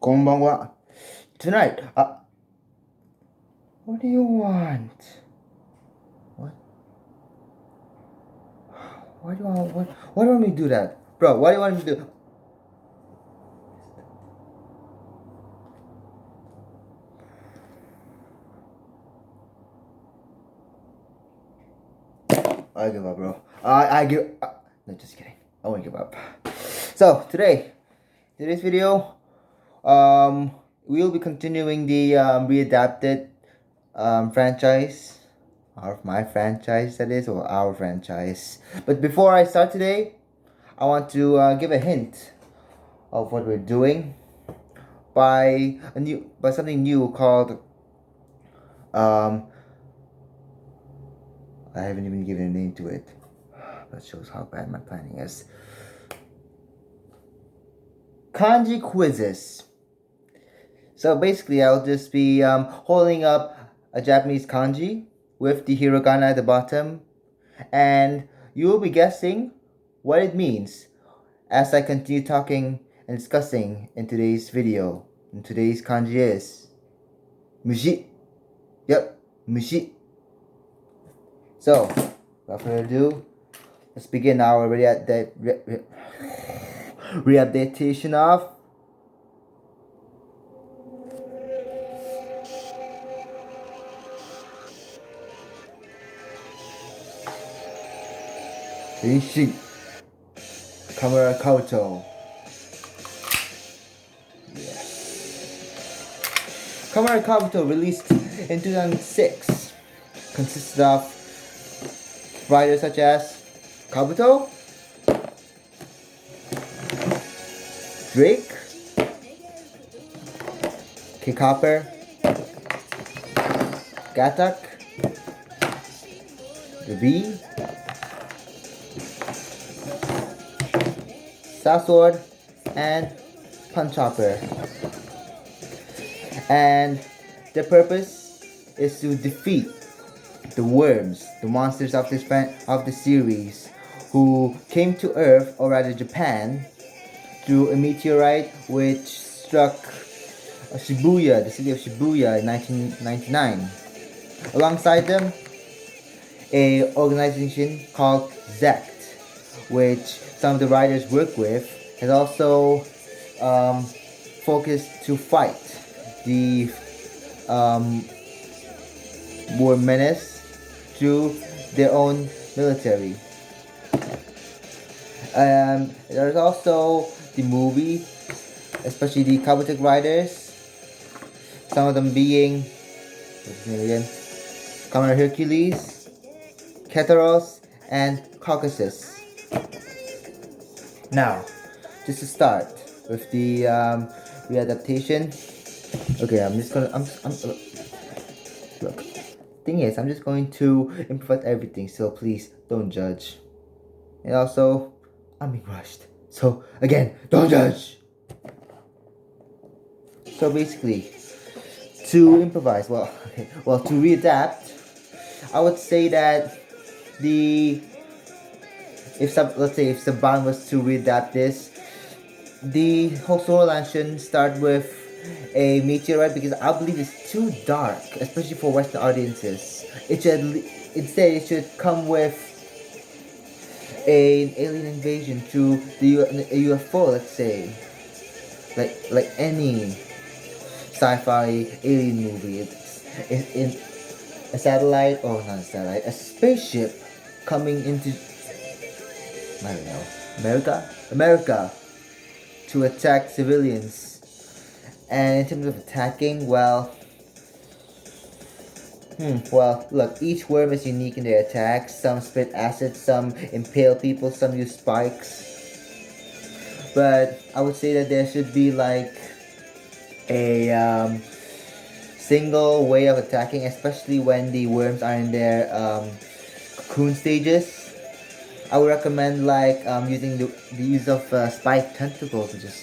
Konbanwa. Tonight, what do you want? What? Why do I what? Why do you want me to do that, bro? Why do you want me to do? I give up, bro. I give. No, just kidding. I won't give up. So today's video, we'll be continuing the readapted franchise, or my franchise that is, or our franchise. But before I start today, I want to give a hint of what we're doing by something new called I haven't even given a name to it. That shows how bad my planning is. Kanji quizzes. So basically, I'll just be holding up a Japanese kanji with the hiragana at the bottom, and you will be guessing what it means as I continue talking and discussing in today's video. And today's kanji is mushi. Yep, mushi. So, without further ado, let's begin our readaptation of Kamen Rider Kabuto. Kamen Rider Kabuto, released in 2006, consisted of riders such as Kabuto, Drake, K-Copper, Gatak, the V, Sword, and Punchopper. And the purpose is to defeat the worms, the monsters of the series, who came to Earth, or rather Japan, through a meteorite which struck Shibuya, the city of Shibuya, in 1999. Alongside them, a organization called ZECT, which some of the riders work with, has also focused to fight the war menace through their own military. There's also the movie, especially the Kabuto riders, some of them being, what's his name again? Kamen Rider Hercules, Ketaros, and Caucasus. Now, just to start with the readaptation. Okay, I'm look. Thing is, I'm just going to improvise everything, so please don't judge. And also, I'm being rushed, so again, don't judge. So basically, to improvise, to readapt, I would say that if Saban was to readapt this, the whole storyline shouldn't start with a meteorite, because I believe it's too dark, especially for Western audiences. Instead it should come with an alien invasion through a UFO, let's say, like any sci-fi alien movie. It's in a satellite, or not a satellite, a spaceship coming into, I don't know, America to attack civilians. And in terms of attacking, look, each worm is unique in their attacks. Some spit acid, some impale people, some use spikes. But I would say that there should be like a single way of attacking, especially when the worms are in their cocoon stages. I would recommend using the use of spiked tentacles, which is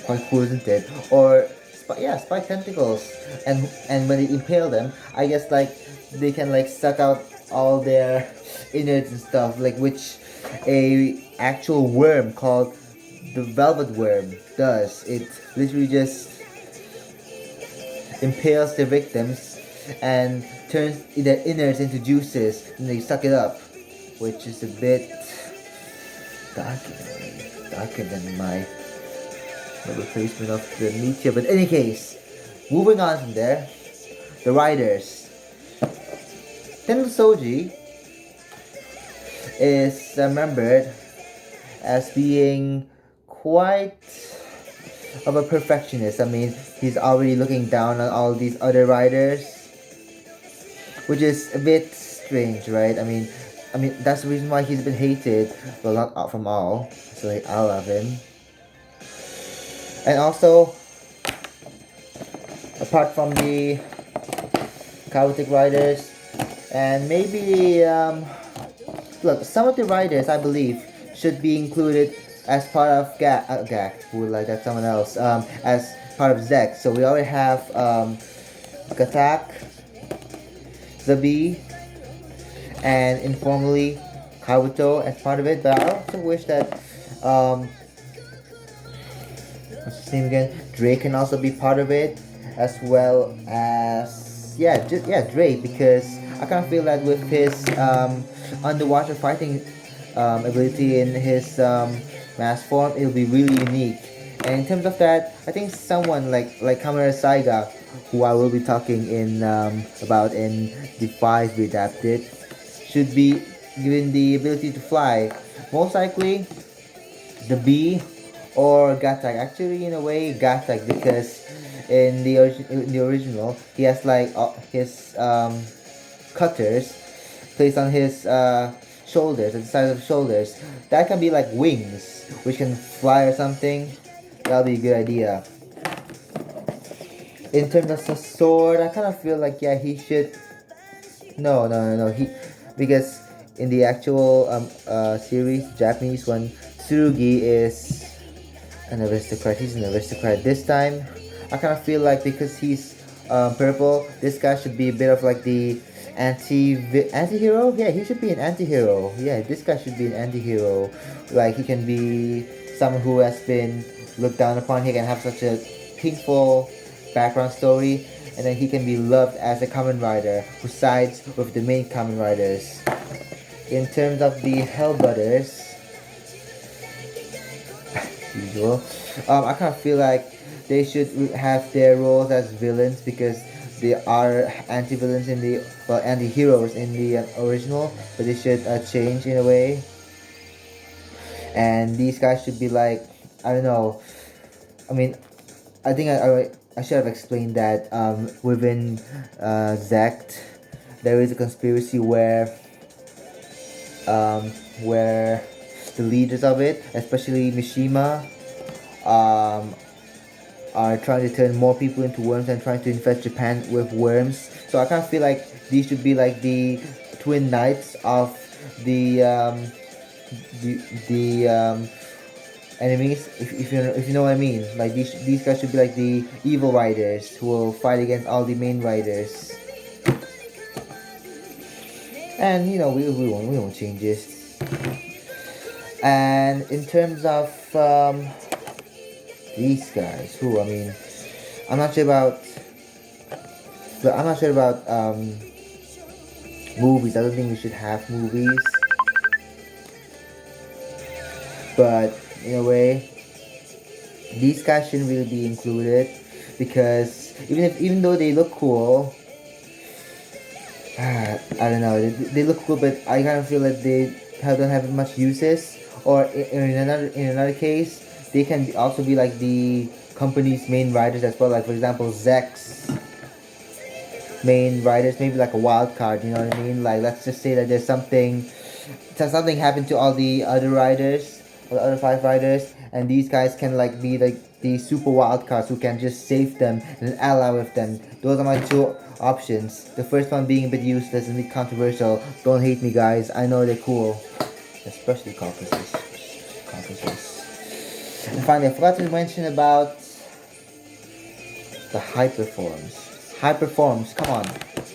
quite cool, isn't it? Or spiked tentacles, and when they impale them, I guess they can suck out all their innards and stuff, which a actual worm called the velvet worm does. It literally just impales their victims and turns their innards into juices, and they suck it up, which is a bit darker than my replacement of the meteor. But in any case, moving on from there, the riders. Tennosoji is remembered as being quite of a perfectionist. I mean, he's already looking down on all these other riders, which is a bit strange, right? I mean that's the reason why he's been hated. Well, not from all, so like, I love him. And also, apart from the chaotic riders, and maybe look, some of the riders I believe should be included as part of Gak, would like that someone else, as part of Zek. So we already have Gatak, Zabi, and informally Kabuto as part of it. But I also wish that what's his name again? Drake can also be part of it, as well as Drake, because I kind of feel that with his underwater fighting ability in his mass form, it'll be really unique. And in terms of that, I think someone like Kamen Rider Saiga, who I will be talking in about in the 5 Redacted, should be given the ability to fly. Most likely, the B or Gatak. Actually, in a way, Gatak, because in the original, he has like his cutters placed on his shoulders, at the side of the shoulders. That can be like wings, which can fly or something. That'll be a good idea. In terms of the sword, I kind of feel like he should. No. Because in the actual series, Japanese one, Tsurugi is an aristocrat. He's an aristocrat this time. I kind of feel like because he's purple, this guy should be a bit of like the anti-hero. Yeah, he should be an anti-hero. Yeah, this guy should be an anti-hero. Like, he can be someone who has been looked down upon. He can have such a painful background story, and then he can be loved as a Kamen Rider who sides with the main Kamen Riders. In terms of the Hell Brothers, usual, I kind of feel like they should have their roles as villains, because they are anti-villains in the anti-heroes in the original, but they should change in a way. And these guys should be like, I don't know. I mean, I think I should have explained that within Zect, there is a conspiracy where the leaders of it, especially Mishima, are trying to turn more people into worms and trying to infest Japan with worms. So I kind of feel like these should be like the twin knights of the enemies, if you know what I mean. Like these guys should be like the evil riders who will fight against all the main riders. And we won't change this. And in terms of these guys, who, I mean, I'm not sure about movies. I don't think we should have movies, but in a way, these guys shouldn't really be included, because even though they look cool, I don't know, they look cool, but I kind of feel like they don't have much uses. Or in another case, they can also be like the company's main riders as well. Like, for example, Zek's main riders, maybe like a wild card. You know what I mean? Like, let's just say that there's something happened to all the other riders, or the other 5 riders, and these guys can like be like the super wild cards who can just save them and ally with them. Those are my 2 options. The first one being a bit useless and a bit controversial. Don't hate me, guys. I know they're cool, especially Caucasus. And finally, I forgot to mention about the hyper forms. Hyper forms, come on.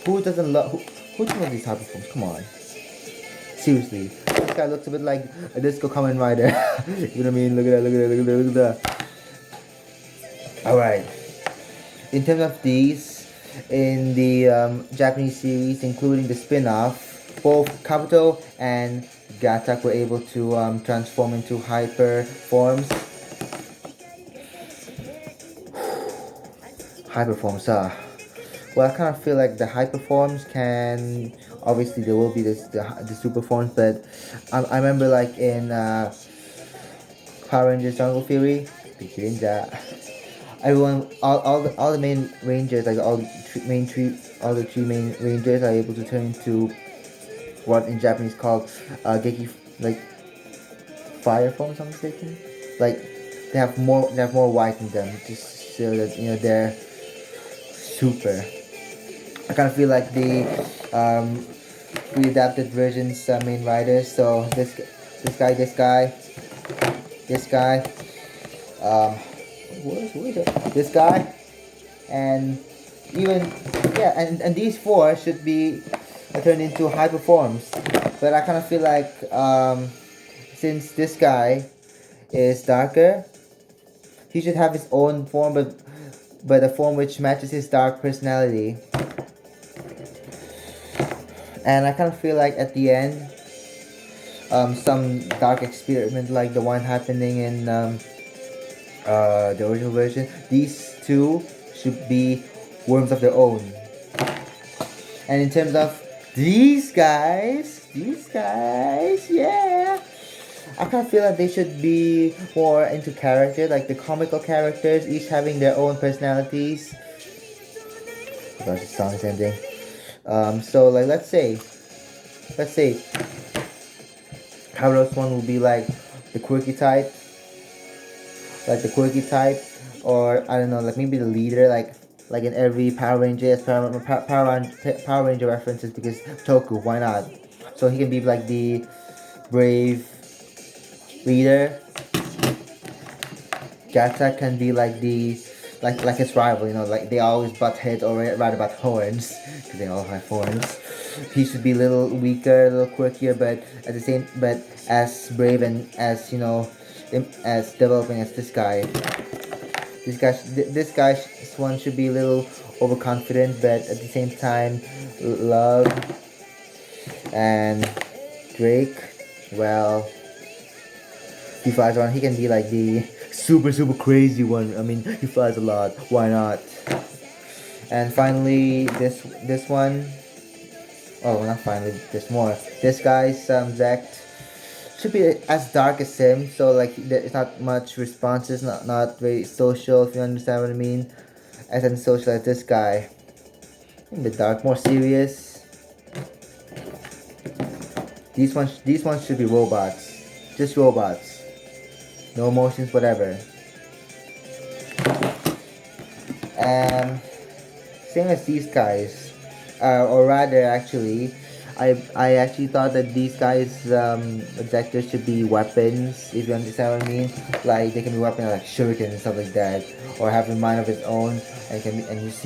Who doesn't love these hyper forms? Come on. Seriously. This guy looks a bit like a disco Kamen Rider. You know what I mean? Look at that. Alright. In terms of these, in the Japanese series, including the spin-off, both Kabuto and Gatak were able to transform into hyper forms. Hyper forms, well, I kind of feel like the hyper forms can, obviously there will be the super forms, but I remember like in Power Rangers Jungle Fury, Big that everyone, all the main rangers, like all the three main rangers are able to turn into what in Japanese called Geki, like fire form, if I'm mistaken. Like they have more white in them, just so that they're super. I kind of feel like the pre-adapted versions main riders. So this guy, um, who is it? This guy, and even yeah, and these four should be turned into hyper forms. But I kind of feel like since this guy is darker, he should have his own form, but a form which matches his dark personality. And I kind of feel like at the end, some dark experiment like the one happening in the original version, these two should be worms of their own. And in terms of these guys, yeah, I kind of feel like they should be more into character, like the comical characters, each having their own personalities. Oh gosh, the song is ending. So like let's say Kabuto's one will be like the quirky type, or I don't know, like maybe the leader, like in every Power Ranger, yes, Power Ranger references because Toku, why not? So he can be like the brave leader. Gata can be like the like his rival, like they always butt heads or rather butt horns because they all have horns. He should be a little weaker, a little quirkier, but as brave and as as developing as this guy. This guy's one should be a little overconfident, but at the same time, love and Drake. Well, he flies around. He can be like the super crazy one. I mean, he flies a lot. Why not? And finally, this one. Oh, not finally. There's more. This guy's Zect should be as dark as him. So like, there's not much responses. Not very social. If you understand what I mean. As unsocial as this guy. A bit dark, more serious. These ones should be robots. Just robots. No emotions, whatever. Same as these guys, or rather, actually, I actually thought that these guys' objectives should be weapons. If you understand what I mean, like they can be weapons like shuriken and stuff like that, or have a mind of its own, and just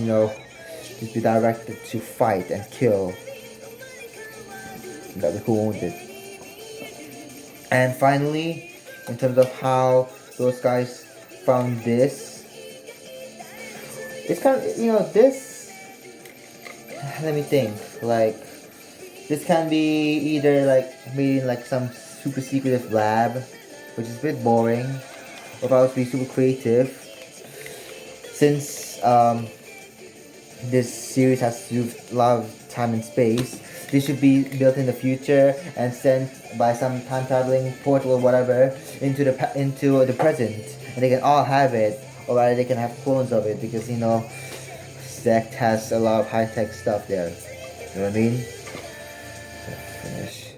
be directed to fight and kill. That'd be cool, wouldn't it? And finally, in terms of how those guys found this, it's kind of this. Let me think. Like this can be either like made in like some super secretive lab, which is a bit boring, or probably super creative. Since this series has to do with a lot of time and space, they should be built in the future and sent by some time traveling portal or whatever into the present, and they can all have it, or rather they can have clones of it because Sect has a lot of high tech stuff there. You know what I mean? Finish.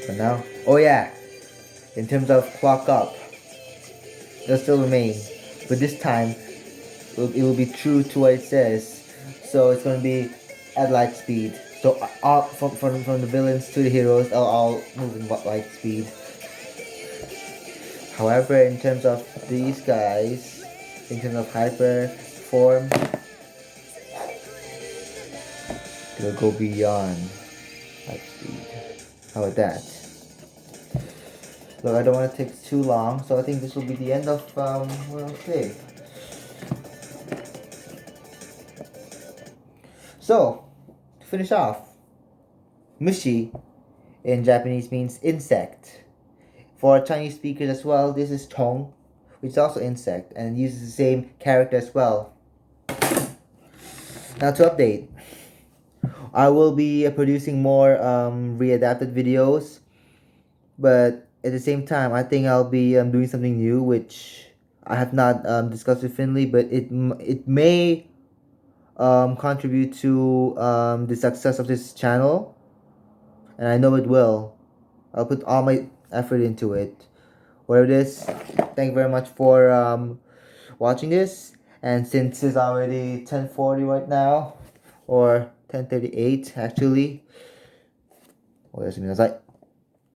But now, oh yeah, in terms of clock up, it'll still remain, but this time it will be true to what it says. So it's going to be at light speed. So all from the villains to the heroes, they'll all move in light speed. However, in terms of these guys, in terms of hyper form, it'll go beyond light speed. How about that? Look, I don't want to take too long, so I think this will be the end of what I'll say. So, to finish off, mushi in Japanese means insect. For Chinese speakers as well, this is tong, which is also insect, and uses the same character as well. Now to update, I will be producing more readapted videos, but at the same time, I think I'll be doing something new, which I have not discussed with Finley, but it may contribute to the success of this channel, and I know it will. I'll put all my effort into it. Whatever it is, thank you very much for watching this. And since it's already 10:40 right now, or 10:38 actually, おやすみなさい。